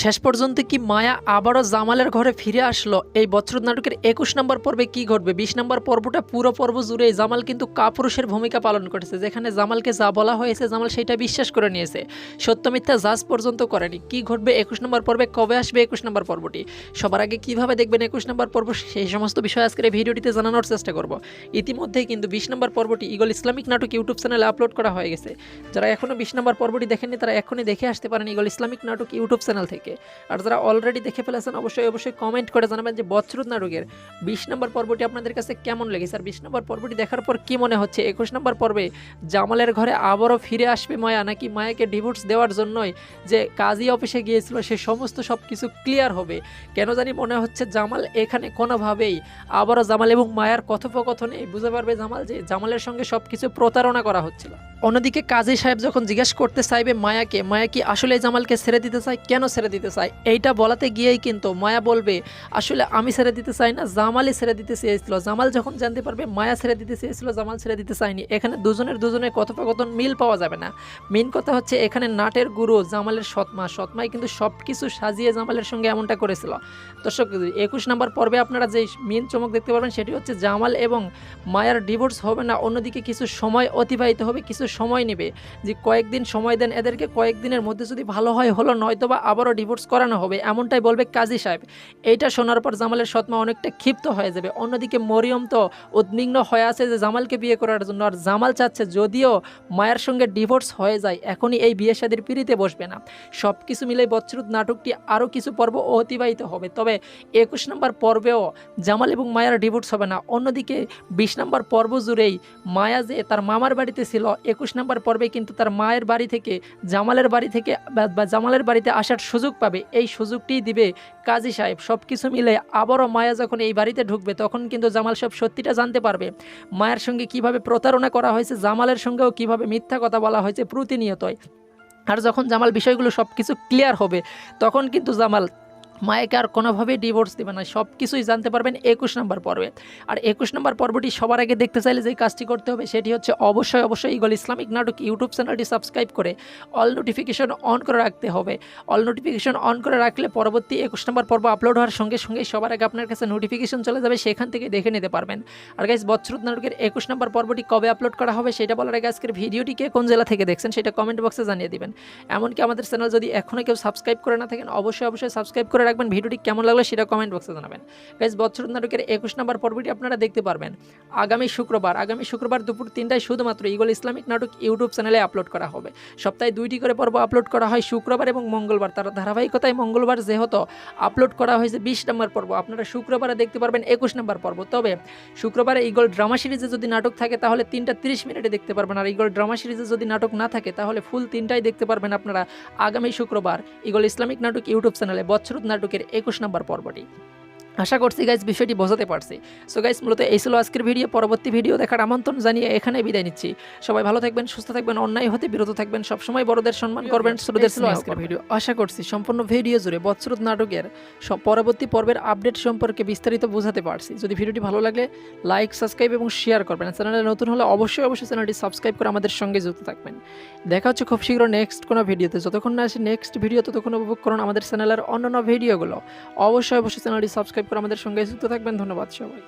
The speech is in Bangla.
শেষ পর্যন্ত কি মায়া আবারও জামালের ঘরে ফিরে আসলো? এই বছরত নাটকের ২১ নম্বর পর্বে কি ঘটবে? ২০ নম্বর পর্বটা পুরো পর্ব জুড়ে জামাল কিন্তু কাপুরুষের ভূমিকা পালন করেছে, যেখানে জামালকে যা বলা হয়েছে জামাল সেটা বিশ্বাস করে নিয়েছে, সত্য মিথ্যা জাজ পর্যন্ত করেনি। কি ঘটবে ২১ নম্বর পর্বে? কবে আসবে ২১ নম্বর পর্বটি? সবার আগে কিভাবে দেখবেন ২১ নম্বর পর্ব, সেই সমস্ত বিষয় আজকের এই ভিডিওটিতে জানানোর চেষ্টা করব। ইতিমধ্যেই কিন্তু ২০ নম্বর পর্বটি ইগল ইসলামিক নাটক ইউটিউব চ্যানেলে আপলোড করা হয়ে গেছে। যারা এখনও ২০ নম্বর পর্বটি দেখেননি তারা এখনই দেখে আসতে পারেন ইগল ইসলামিক নাটক ইউটিউব চ্যানেল থেকে। আর যারা অলরেডি দেখে ফেলেছেন অবশ্যই কমেন্ট করে জানাবেন যে বছরত নাটকের ২০ নম্বর পর্বটি আপনাদের কাছে কেমন লেগেছে। আর ২০ নম্বর পর্বটি দেখার পর কি মনে হচ্ছে ২১ নম্বর পর্বে জামালের ঘরে আবারও ফিরে আসবে মায়া, নাকি মায়াকে ডিভোর্স দেওয়ার জন্যই যে কাজী অফিসে গিয়েছিল সে সমস্ত সব কিছু ক্লিয়ার হবে? কেন জানি মনে হচ্ছে জামাল এখানে কোনোভাবেই আবারও জামাল এবং মায়ার কথোপকথনে বুঝতে পারবে জামাল যে জামালের সঙ্গে সব কিছু প্রতারণা করা হচ্ছিল। অন্যদিকে কাজী সাহেব যখন জিজ্ঞেস করতে চাইবে মায়াকে, মায়া কি আসলে জামালকে ছেড়ে দিতে চায়, কেন ছেড়ে দিতে চায়, এইটা বলাতে গিয়েই কিন্তু মায়া বলবে আসলে আমি ছেড়ে দিতে চাই না, জামালই ছেড়ে দিতে চেয়েছিল। জামাল যখন জানতে পারবে মায়া ছেড়ে দিতে চেয়েছিল, জামাল ছেড়ে দিতে চায়নি, এখানে দুজনের কথোপকথন মিল পাওয়া যাবে না। মেন কথা হচ্ছে এখানে নাটের গুরু জামালের সৎমাই কিন্তু সব কিছু সাজিয়ে জামালের সঙ্গে এমনটা করেছিল। দর্শক ২১ নম্বর পর্বে আপনারা যে মেন চমক দেখতে পারবেন সেটি হচ্ছে জামাল এবং মায়ার ডিভোর্স হবে না, অন্যদিকে কিছু সময় অতিবাহিত হবে, কিছু সময় নেবে, যে কয়েকদিন সময় দেন এদেরকে, কয়েকদিনের মধ্যে যদি ভালো হয় হলো, নয়তোবা আবারও ডিভোর্স করানো হবে, এমনটাই বলবে কাজী সাহেব। এইটা শোনার পর জামালের সৎমা অনেকটা ক্ষিপ্ত হয়ে যাবে। অন্যদিকে মরিয়ম তো উদ্বিগ্ন হয়ে আছে যে জামালকে বিয়ে করার জন্য। আর জামাল চাচ্ছে যদিও মায়ের সঙ্গে ডিভোর্স হয়ে যায় এখনই এই বিয়ে শাদীর পিড়িতে বসবে না। সব কিছু মিলে বছরত নাটকটি আরও কিছু পর্ব অতিবাহিত হবে, তবে ২১ নম্বর পর্বেও জামাল এবং মায়ার ডিভোর্স হবে না। অন্যদিকে ২০ নম্বর পর্ব জুড়েই মায়া যে তার মামার বাড়িতে ছিল, ২১ নম্বর পর্বে কিন্তু তার মায়ের বাড়ি থেকে জামালের বাড়ি থেকে বা জামালের বাড়িতে আসার সুযোগ পাবে। এই সুযোগটি দিবে কাজী সাহেব। সব কিছু মিলে আবারও মায়া যখন এই বাড়িতে ঢুকবে তখন কিন্তু জামাল সব সত্যিটা জানতে পারবে, মায়ের সঙ্গে কিভাবে প্রতারণা করা হয়েছে, জামালের সঙ্গেও কিভাবে মিথ্যা কথা বলা হয়েছে প্রতিনিয়তই। আর যখন জামাল বিষয়গুলো সব কিছু ক্লিয়ার হবে তখন কিন্তু জামাল মায়াকে আর কোনোভাবেই ডিভোর্স দেবে না। সব কিছুই জানতে পারবেন ২১ নম্বর পর্বে। আর ২১ নম্বর পর্বটি সবার আগে দেখতে চাইলে যে কাজটি করতে হবে সেটি হচ্ছে অবশ্যই ইগল ইসলামিক নাটক ইউটিউব চ্যানেলটি সাবস্ক্রাইব করে অল নোটিফিকেশন অন করে রাখতে হবে। অল নোটিফিকেশন অন করে রাখলে পরবর্তী ২১ নম্বর পর্ব আপলোড হওয়ার সঙ্গে সবার আগে আপনার কাছে নোটিফিকেশন চলে যাবে, সেখান থেকে দেখে নিতে পারবেন। আর গাইস বছরত নাটকের ২১ নম্বর পর্বটি কবে আপলোড করা হবে সেটা বলার আগে আজকের ভিডিওটিকে কোন জেলা থেকে দেখছেন সেটা কমেন্ট বক্সে জানিয়ে দিবেন। এমনকি আমাদের চ্যানেল যদি এখনও কেউ সাবস্ক্রাইব করে না থাকেন অবশ্যই সাবস্ক্রাইব করে রাখবেন। ভিডিওটি কেমন লাগলো সেটা কমেন্ট বক্সে জানাবেন। গাইস বছরত নাটকের ২১ নম্বর পর্বটি আপনারা দেখতে পারবেন আগামী শুক্রবার দুপুর ৩টায় শুধুমাত্র ইগল ইসলামিক নাটক ইউটিউব চ্যানেলে আপলোড করা হবে। সপ্তাহে ২টি করে পর্ব আপলোড করা হয় শুক্রবার এবং মঙ্গলবার। তার ধারাবাহিকতায় মঙ্গলবার যেহেতু আপলোড করা হয়েছে ২০ নম্বর পর্ব, আপনারা শুক্রবারে দেখতে পারবেন ২১ নম্বর পর্ব। তবে শুক্রবারে ইগল ড্রামা সিরিজে যদি নাটক থাকে তাহলে ৩টা ৩০ মিনিটে দেখতে পারবেন, আর ইগল ড্রামা সিরিজে যদি নাটক না থাকে তাহলে ফুল 3টায় দেখতে পারবেন আপনারা আগামী শুক্রবার ইগল ইসলামিক নাটক ইউটিউব চ্যানেলে বছরত নাটকের ২১ নম্বর পর্বটি। আশা করছি গাইজ বিষয়টি বোঝাতে পারছি। সো গাইজ মূলত এই ছিল আজকের ভিডিও। পরবর্তী ভিডিও দেখার আমন্ত্রণ জানিয়ে এখানে বিদায় নিচ্ছি। সবাই ভালো থাকবেন, সুস্থ থাকবেন, অন্যায় হতে বিরত থাকবেন, সবসময় বড়দের সম্মান করবেন, ছোটদের স্নেহ আজকের ভিডিও। আশা করছি সম্পূর্ণ ভিডিও জুড়ে বছরত নাটকের পরবর্তী পর্বের আপডেট সম্পর্কে বিস্তারিত বোঝাতে পারছি। যদি ভিডিওটি ভালো লাগলে লাইক, সাবস্ক্রাইব এবং শেয়ার করবেন। চ্যানেলে নতুন হলে অবশ্যই চ্যানেলটি সাবস্ক্রাইব করে আমাদের সঙ্গে যুক্ত থাকবেন। দেখা হচ্ছে খুব শীঘ্র নেক্সট কোনো ভিডিওতে। যতক্ষণ না আসে নেক্সট ভিডিও ততক্ষণ উপভোগ করুন আমাদের চ্যানেলের অন্যান্য ভিডিওগুলো। অবশ্যই চ্যানেলটি সাবস্ক্রাইব করে আমাদের সঙ্গে যুক্ত থাকবেন। ধন্যবাদ সবাই।